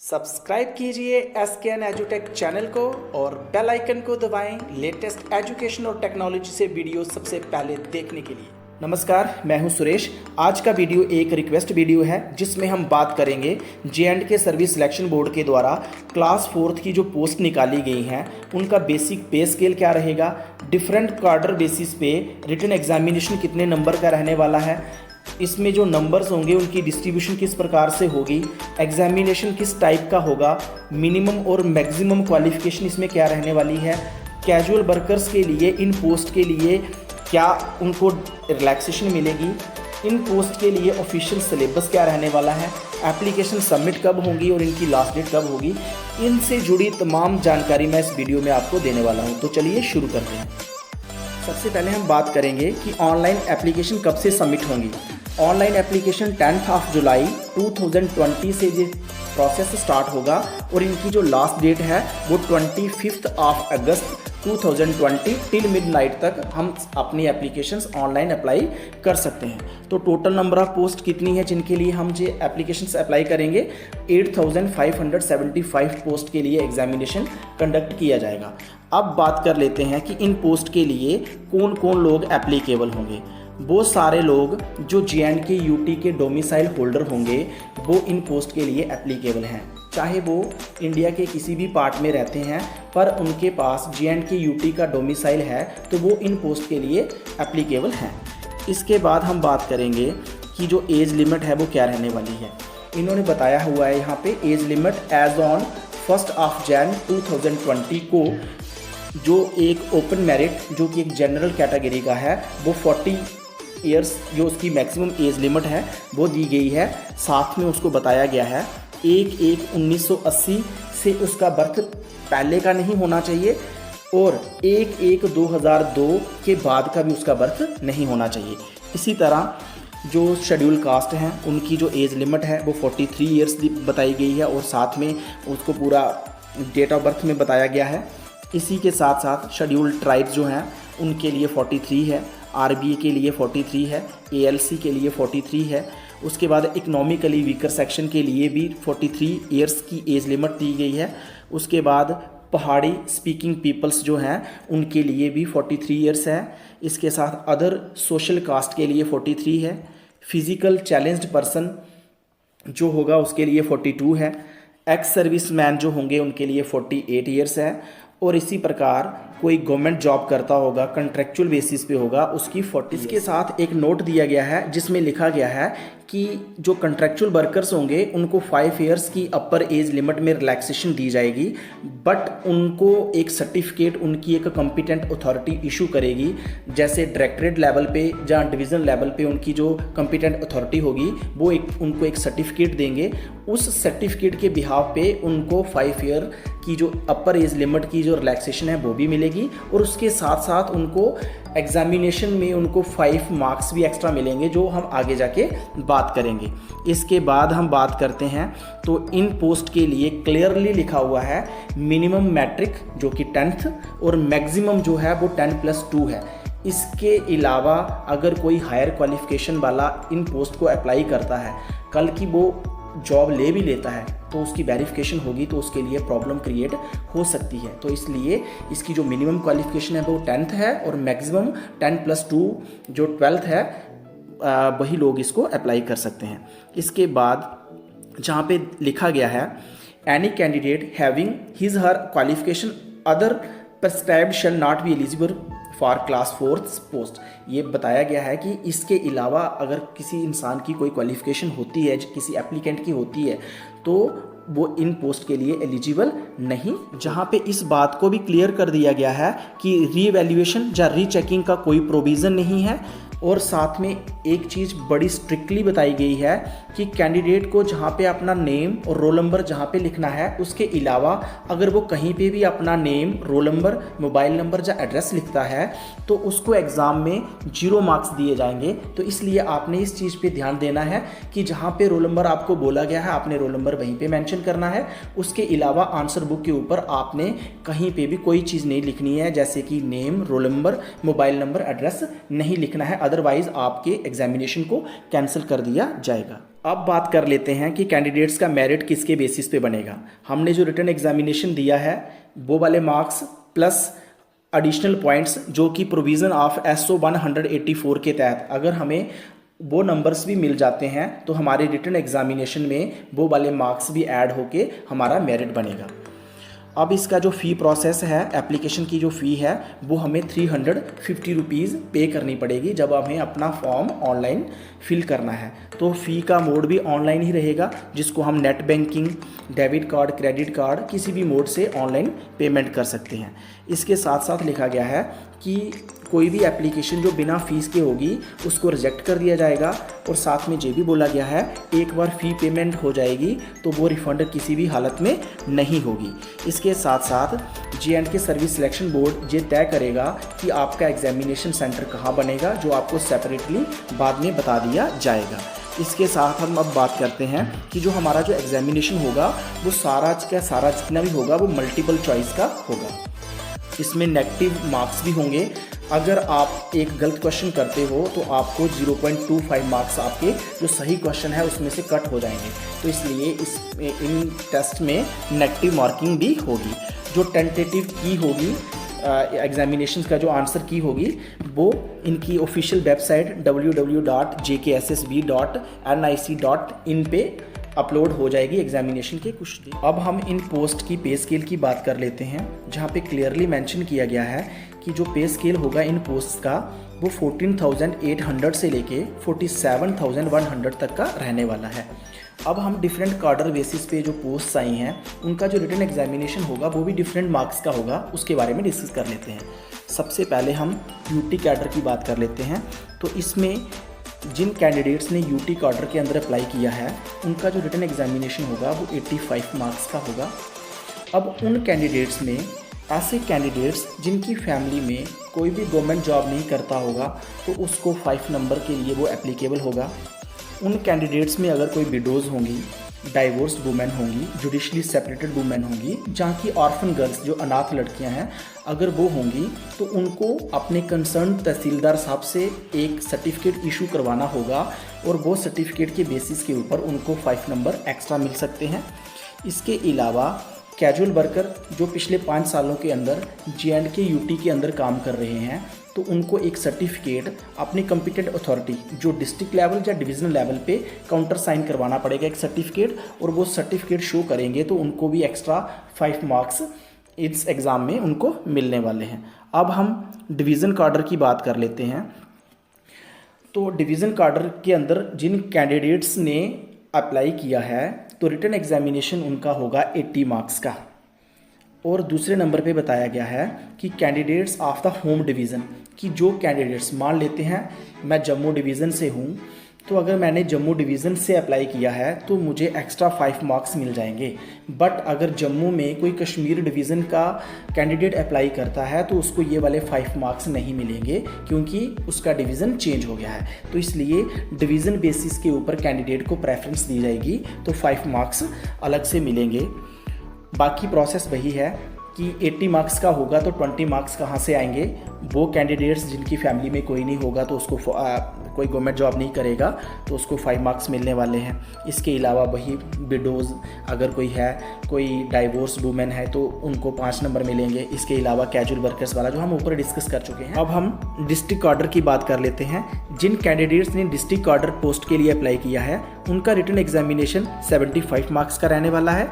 Subscribe कीजिए SKN एजुटेक channel को और बेल आइकन को दबाएं लेटेस्ट एजुकेशन और टेक्नोलॉजी से वीडियो सबसे पहले देखने के लिए। नमस्कार, मैं हूं सुरेश। आज का वीडियो एक रिक्वेस्ट वीडियो है जिसमें हम बात करेंगे J&K सर्विस सिलेक्शन बोर्ड के द्वारा क्लास 4 की जो पोस्ट निकाली गई हैं उनका बेसिक पे स्केल क्या रहेगा, डिफरेंट कार्डर बेसिस पे रिटन एग्जामिनेशन कितने नंबर का रहने वाला है, इसमें जो नंबर्स होंगे उनकी डिस्ट्रीब्यूशन किस प्रकार से होगी, एग्जामिनेशन किस टाइप का होगा, मिनिमम और मैक्सिमम क्वालिफिकेशन इसमें क्या रहने वाली है, कैजुअल वर्कर्स के लिए इन पोस्ट के लिए क्या उनको रिलैक्सेशन मिलेगी, इन पोस्ट के लिए ऑफिशियल सिलेबस क्या रहने वाला है, एप्लीकेशन सबमिट कब होंगी और इनकी लास्ट डेट कब होगी, इनसे जुड़ी तमाम जानकारी मैं इस वीडियो में आपको देने वाला हूँ। तो चलिए शुरू करते हैं। सबसे पहले हम बात करेंगे कि ऑनलाइन एप्लीकेशन कब से सबमिट होंगी। ऑनलाइन एप्लीकेशन 10 जुलाई 2020 से ये प्रोसेस स्टार्ट होगा और इनकी जो लास्ट डेट है वो 25 अगस्त 2020 टिल मिडनाइट तक हम अपनी एप्लीकेशंस ऑनलाइन अप्लाई कर सकते हैं। तो टोटल नंबर ऑफ पोस्ट कितनी है जिनके लिए हम ये एप्लीकेशंस अप्लाई करेंगे, 8575 पोस्ट के लिए एग्जामिनेशन कंडक्ट किया जाएगा। अब बात कर लेते हैं कि इन पोस्ट के लिए कौन कौन लोग एप्लीकेबल होंगे। वो सारे लोग जो J&K UT के डोमिसाइल होल्डर होंगे वो इन पोस्ट के लिए एप्लीकेबल हैं, चाहे वो इंडिया के किसी भी पार्ट में रहते हैं पर उनके पास J&K UT का डोमिसाइल है तो वो इन पोस्ट के लिए एप्लीकेबल हैं। इसके बाद हम बात करेंगे कि जो एज लिमिट है वो क्या रहने वाली है। इन्होंने बताया हुआ है यहाँ पे एज लिमिट एज ऑन 1 जनवरी 2020 को जो एक ओपन मेरिट जो कि एक जनरल कैटेगरी का है वो 40 ईयर्स जो उसकी मैक्सिमम एज लिमिट है वो दी गई है। साथ में उसको बताया गया है 1/1/1980 से उसका बर्थ पहले का नहीं होना चाहिए और 1/1/2002 के बाद का भी उसका बर्थ नहीं होना चाहिए। इसी तरह जो शेड्यूल कास्ट हैं उनकी जो एज लिमिट है वो 43 ईयर्स बताई गई है और साथ में उसको पूरा डेट ऑफ बर्थ में बताया गया है। इसी के साथ साथ शेड्यूल ट्राइब्स जो हैं उनके लिए 43 है, RBA के लिए 43 है, ALC के लिए 43 है। उसके बाद इकोनॉमिकली वीकर सेक्शन के लिए भी 43 ईयर्स की एज लिमिट दी गई है। उसके बाद पहाड़ी स्पीकिंग पीपल्स जो हैं उनके लिए भी 43 ईयर्स है। इसके साथ अदर सोशल कास्ट के लिए 43 है। फिजिकल चैलेंज्ड पर्सन जो होगा उसके लिए 42 है। एक्स सर्विस मैन जो होंगे उनके लिए 48 ईयर्स है। और इसी प्रकार कोई गवर्नमेंट जॉब करता होगा कॉन्ट्रेक्चुअल बेसिस पे होगा उसकी 40। इसके साथ एक नोट दिया गया है जिसमें लिखा गया है कि जो कॉन्ट्रेक्चुअल वर्कर्स होंगे उनको 5 ईयर्स की अपर एज लिमिट में रिलैक्सेशन दी जाएगी, बट उनको एक सर्टिफिकेट उनकी एक कॉम्पिटेंट अथॉरिटी इशू करेगी। जैसे डायरेक्टरेट लेवल पे या डिवीज़न लेवल पे उनकी जो कॉम्पिटेंट अथॉरिटी होगी वो उनको एक सर्टिफिकेट देंगे। उस सर्टिफिकेट के बिहाव पे उनको 5 ईयर की जो अपर एज लिमिट की जो रिलैक्सेशन है वो भी मिलेगी और उसके साथ साथ उनको एग्जामिनेशन में उनको 5 मार्क्स भी एक्स्ट्रा मिलेंगे जो हम आगे जाके बात करेंगे। इसके बाद हम बात करते हैं तो इन पोस्ट के लिए क्लियरली लिखा हुआ है मिनिमम मैट्रिक जो कि 10th और मैक्सिमम जो है वो 10+2 है। इसके अलावा अगर कोई हायर क्वालिफिकेशन वाला इन पोस्ट को अप्लाई करता है, कल की वो जॉब ले भी लेता है तो उसकी वेरिफिकेशन होगी तो उसके लिए प्रॉब्लम क्रिएट हो सकती है। तो इसलिए इसकी जो मिनिमम क्वालिफिकेशन है वो 10th है और मैक्सिमम 10+2 जो 12th है वही लोग इसको अप्लाई कर सकते हैं। इसके बाद जहाँ पे लिखा गया है any candidate having his her qualification other prescribed shall not be eligible for class 4 post. ये बताया गया है कि इसके अलावा अगर किसी इंसान की कोई क्वालिफिकेशन होती है, किसी एप्लीकेंट की होती है, तो वो इन पोस्ट के लिए एलिजिबल नहीं। जहाँ पे इस बात को भी क्लियर कर दिया गया है कि रीवैल्यूएशन या रीचेकिंग का कोई प्रोविज़न नहीं है। और साथ में एक चीज़ बड़ी स्ट्रिक्टली बताई गई है कि कैंडिडेट को जहाँ पे अपना नेम और रोल नंबर जहाँ पे लिखना है उसके अलावा अगर वो कहीं पे भी अपना name, roll number, mobile number या एड्रेस लिखता है तो उसको एग्ज़ाम में 0 मार्क्स दिए जाएंगे। तो इसलिए आपने इस चीज़ पे ध्यान देना है कि जहाँ पे रोल नंबर आपको बोला गया है आपने रोल नंबर वहीं पे मेंशन करना है। उसके अलावा आंसर बुक के ऊपर आपने कहीं पे भी कोई चीज़ नहीं लिखनी है, जैसे कि name, roll number, mobile number, address नहीं लिखना है, अदरवाइज आपके एग्जामिनेशन को कैंसिल कर दिया जाएगा। अब बात कर लेते हैं कि कैंडिडेट्स का मेरिट किसके बेसिस पे बनेगा। हमने जो रिटन एग्जामिनेशन दिया है वो वाले मार्क्स प्लस एडिशनल पॉइंट्स जो कि प्रोविज़न ऑफ SO 184 के तहत अगर हमें वो नंबर्स भी मिल जाते हैं तो हमारे रिटन एग्जामिनेशन में वो वाले मार्क्स भी ऐड होके हमारा मेरिट बनेगा। अब इसका जो फ़ी प्रोसेस है, एप्लीकेशन की जो फ़ी है वो हमें 350 रुपीज़ पे करनी पड़ेगी जब हमें अपना फॉर्म ऑनलाइन फिल करना है। तो फ़ी का मोड भी ऑनलाइन ही रहेगा, जिसको हम net banking, debit card, credit card किसी भी मोड से ऑनलाइन पेमेंट कर सकते हैं। इसके साथ साथ लिखा गया है कि कोई भी एप्लीकेशन जो बिना फीस के होगी उसको रिजेक्ट कर दिया जाएगा, और साथ में ये भी बोला गया है एक बार फ़ी पेमेंट हो जाएगी तो वो रिफ़ंड किसी भी हालत में नहीं होगी। इसके साथ साथ J&K सर्विस सिलेक्शन बोर्ड ये तय करेगा कि आपका एग्जामिनेशन सेंटर कहाँ बनेगा, जो आपको सेपरेटली बाद में बता दिया जाएगा। इसके साथ हम अब बात करते हैं कि जो हमारा जो एग्जामिनेशन होगा वो सारा का सारा जितना भी होगा वो मल्टीपल चॉइस का होगा। इसमें नेगेटिव मार्क्स भी होंगे। अगर आप एक गलत क्वेश्चन करते हो तो आपको 0.25 मार्क्स आपके जो सही क्वेश्चन है उसमें से कट हो जाएंगे। तो इसलिए इन टेस्ट में नेगेटिव मार्किंग भी होगी। जो टेंटेटिव की होगी एग्जामिनेशन का जो आंसर की होगी वो इनकी ऑफिशियल वेबसाइट www.jkssb.nic.in पे अपलोड हो जाएगी एग्जामिनेशन के कुछ दिन। अब हम इन पोस्ट की पे स्केल की बात कर लेते हैं, जहाँ पे क्लियरली मेंशन किया गया है कि जो पे स्केल होगा इन पोस्ट का वो 14,800 से लेके 47,100 तक का रहने वाला है। अब हम डिफरेंट कार्डर बेसिस पे जो पोस्ट आई हैं उनका जो रिटन एग्जामिनेशन होगा वो भी डिफरेंट मार्क्स का होगा, उसके बारे में डिस्कस कर लेते हैं। सबसे पहले हम यूटी कैडर की बात कर लेते हैं। तो इसमें जिन कैंडिडेट्स ने यूटी कैडर के अंदर अप्लाई किया है उनका जो रिटन एग्जामिनेशन होगा वो 85 मार्क्स का होगा। अब उन कैंडिडेट्स में ऐसे कैंडिडेट्स जिनकी फैमिली में कोई भी गवर्नमेंट जॉब नहीं करता होगा तो उसको 5 नंबर के लिए वो एप्लीकेबल होगा। उन कैंडिडेट्स में अगर कोई विडोज़ होंगी, डाइवोर्स वुमेन होंगी, जुडिशली सेपरेटेड वुमेन होंगी, जहाँ की ऑर्फन गर्ल्स जो अनाथ लड़कियाँ हैं अगर वो होंगी तो उनको अपने कंसर्न तहसीलदार साहब से एक सर्टिफिकेट इशू करवाना होगा, और वो सर्टिफिकेट के बेसिस के ऊपर उनको 5 नंबर एक्स्ट्रा मिल सकते हैं। इसके अलावा कैजुअल वर्कर जो पिछले 5 सालों के अंदर J&K यूटी के अंदर काम कर रहे हैं तो उनको एक सर्टिफिकेट अपनी कॉम्पिटेंट अथॉरिटी जो डिस्ट्रिक्ट लेवल या डिवीजनल लेवल पे काउंटर साइन करवाना पड़ेगा एक सर्टिफिकेट, और वो सर्टिफिकेट शो करेंगे तो उनको भी एक्स्ट्रा 5 मार्क्स इस एग्ज़ाम में उनको मिलने वाले हैं। अब हम डिवीज़न कार्डर की बात कर लेते हैं। तो डिवीज़न कार्डर के अंदर जिन कैंडिडेट्स ने अप्लाई किया है तो रिटन एग्जामिनेशन उनका होगा 80 मार्क्स का, और दूसरे नंबर पे बताया गया है कि candidates of the home division कि जो कैंडिडेट्स मान लेते हैं मैं जम्मू डिवीज़न से हूँ तो अगर मैंने जम्मू डिवीज़न से अप्लाई किया है तो मुझे एक्स्ट्रा 5 मार्क्स मिल जाएंगे। बट अगर जम्मू में कोई कश्मीर डिवीज़न का कैंडिडेट अप्लाई करता है तो उसको ये वाले 5 मार्क्स नहीं मिलेंगे क्योंकि उसका डिवीज़न चेंज हो गया है। तो इसलिए डिवीज़न बेसिस के ऊपर कैंडिडेट को प्रेफरेंस दी जाएगी, तो 5 मार्क्स अलग से मिलेंगे। बाकी प्रोसेस वही है कि 80 मार्क्स का होगा तो 20 मार्क्स कहाँ से आएंगे। वो कैंडिडेट्स जिनकी फैमिली में कोई नहीं होगा तो उसको कोई गवर्नमेंट जॉब नहीं करेगा तो उसको 5 मार्क्स मिलने वाले हैं। इसके अलावा वही विडोज़ अगर कोई है, कोई डाइवोर्स वुमेन है तो उनको 5 नंबर मिलेंगे। इसके अलावा कैजुअल वर्कर्स वाला जो हम ऊपर डिस्कस कर चुके हैं। अब हम डिस्ट्रिक्ट कार्डर की बात कर लेते हैं। जिन कैंडिडेट्स ने डिस्ट्रिक्ट कार्डर पोस्ट के लिए अप्लाई किया है उनका रिटन एग्जामिनेशन 75 मार्क्स का रहने वाला है।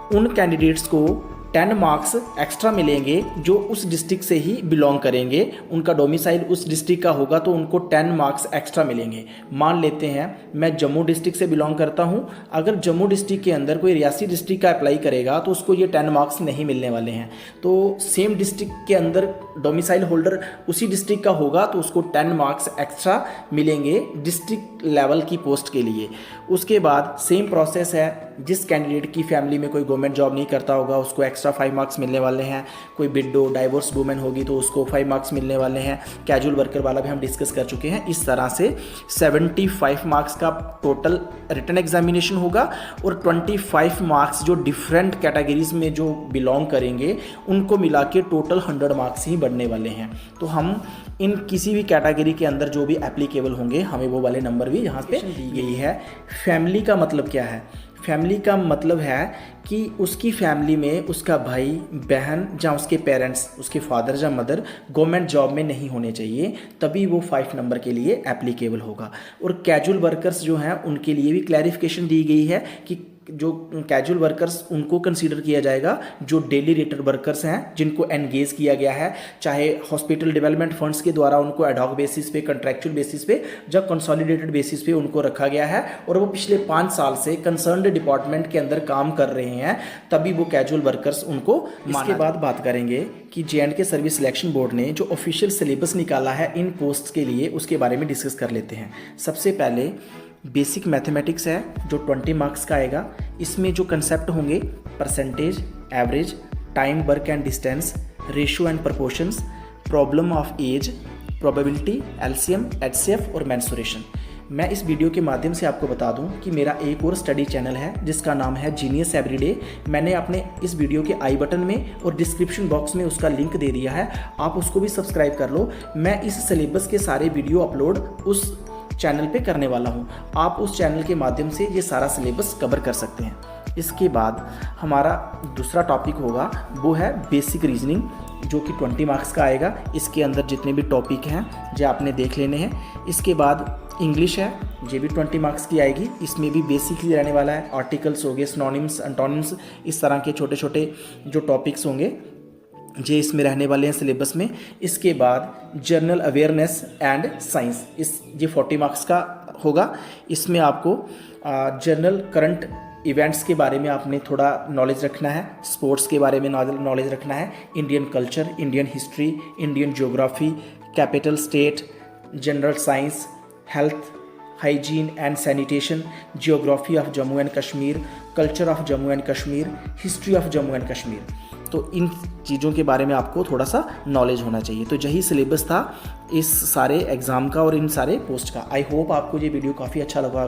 उन कैंडिडेट्स को 10 मार्क्स एक्स्ट्रा मिलेंगे जो उस डिस्ट्रिक्ट से ही बिलोंग करेंगे, उनका डोमिसाइल उस डिस्ट्रिक्ट का होगा तो उनको 10 मार्क्स एक्स्ट्रा मिलेंगे। मान लेते हैं मैं जम्मू डिस्ट्रिक्ट से बिलोंग करता हूं, अगर जम्मू डिस्ट्रिक्ट के अंदर कोई रियासी डिस्ट्रिक्ट का अप्लाई करेगा तो उसको ये 10 मार्क्स नहीं मिलने वाले हैं। तो सेम डिस्ट्रिक्ट के अंदर डोमिसाइल होल्डर उसी डिस्ट्रिक्ट का होगा तो उसको 10 मार्क्स एक्स्ट्रा मिलेंगे डिस्ट्रिक्ट लेवल की पोस्ट के लिए। उसके बाद सेम प्रोसेस है, जिस कैंडिडेट की फैमिली में कोई गवर्नमेंट जॉब नहीं करता होगा उसको एक्स्ट्रा 5 मार्क्स मिलने वाले हैं। कोई विडो डाइवोर्स वुमेन होगी तो उसको 5 मार्क्स मिलने वाले हैं। कैजुअल वर्कर वाला भी हम डिस्कस कर चुके हैं। इस तरह से 75 मार्क्स का टोटल रिटन एग्जामिनेशन होगा, और 25 मार्क्स जो डिफरेंट कैटेगरीज में जो बिलोंग करेंगे उनको मिला के टोटल 100 मार्क्स ही बढ़ने वाले हैं। तो हम इन किसी भी कैटेगरी के अंदर जो भी एप्लीकेबल होंगे हमें वो वाले नंबर भी यहाँ पे दी गई है। फैमिली का मतलब क्या है? फैमिली का मतलब है कि उसकी फैमिली में उसका भाई बहन या उसके पेरेंट्स, उसके फादर या मदर गवर्नमेंट जॉब में नहीं होने चाहिए, तभी वो 5 नंबर के लिए एप्लीकेबल होगा। और कैजुअल वर्कर्स जो हैं उनके लिए भी क्लैरिफिकेशन दी गई है कि जो कैजुअल वर्कर्स उनको कंसीडर किया जाएगा जो डेली रेटेड वर्कर्स हैं, जिनको एंगेज किया गया है, चाहे हॉस्पिटल डेवलपमेंट फंड्स के द्वारा उनको एडहॉक बेसिस पे, कॉन्ट्रैक्चुअल बेसिस पे, जब कंसोलिडेटेड बेसिस पे उनको रखा गया है और वो पिछले 5 साल से कंसर्न्ड डिपार्टमेंट के अंदर काम कर रहे हैं, तभी वो कैजुअल वर्कर्स उनको। इसके बाद बात करेंगे कि J&K सर्विस सिलेक्शन बोर्ड ने जो ऑफिशियल सिलेबस निकाला है इन पोस्ट के लिए, उसके बारे में डिस्कस कर लेते हैं। सबसे पहले बेसिक मैथमेटिक्स है जो 20 मार्क्स का आएगा। इसमें जो कंसेप्ट होंगे percentage, average, time, work and distance, ratio and proportions, problem of age, probability, LCM, HCF और मेंसुरेशन। मैं इस वीडियो के माध्यम से आपको बता दूं कि मेरा एक और स्टडी चैनल है जिसका नाम है जीनियस एवरीडे। मैंने अपने इस वीडियो के आई बटन में और डिस्क्रिप्शन बॉक्स में उसका लिंक दे दिया है, आप उसको भी सब्सक्राइब कर लो। मैं इस सिलेबस के सारे वीडियो अपलोड उस चैनल पे करने वाला हूँ, आप उस चैनल के माध्यम से ये सारा सिलेबस कवर कर सकते हैं। इसके बाद हमारा दूसरा टॉपिक होगा वो है बेसिक रीजनिंग, जो कि 20 मार्क्स का आएगा। इसके अंदर जितने भी टॉपिक हैं जो आपने देख लेने हैं। इसके बाद इंग्लिश है, ये भी 20 मार्क्स की आएगी। इसमें भी बेसिक ही रहने वाला है, आर्टिकल्स हो गए, सिनोनिम्स, एंटोनिम्स, इस तरह के छोटे छोटे जो टॉपिक्स होंगे ये इसमें रहने वाले हैं सिलेबस में। इसके बाद जनरल अवेयरनेस एंड साइंस, ये 40 मार्क्स का होगा। इसमें आपको जनरल करंट इवेंट्स के बारे में आपने थोड़ा नॉलेज रखना है, स्पोर्ट्स के बारे में नॉलेज रखना है, Indian culture, Indian history, Indian geography, capital state, general science, health, hygiene and sanitation, geography of Jammu and Kashmir, culture of Jammu and Kashmir, history of Jammu and Kashmir. तो इन चीज़ों के बारे में आपको थोड़ा सा नॉलेज होना चाहिए। तो यही सिलेबस था इस सारे एग्ज़ाम का और इन सारे पोस्ट का। आई होप आपको ये वीडियो काफ़ी अच्छा लगा।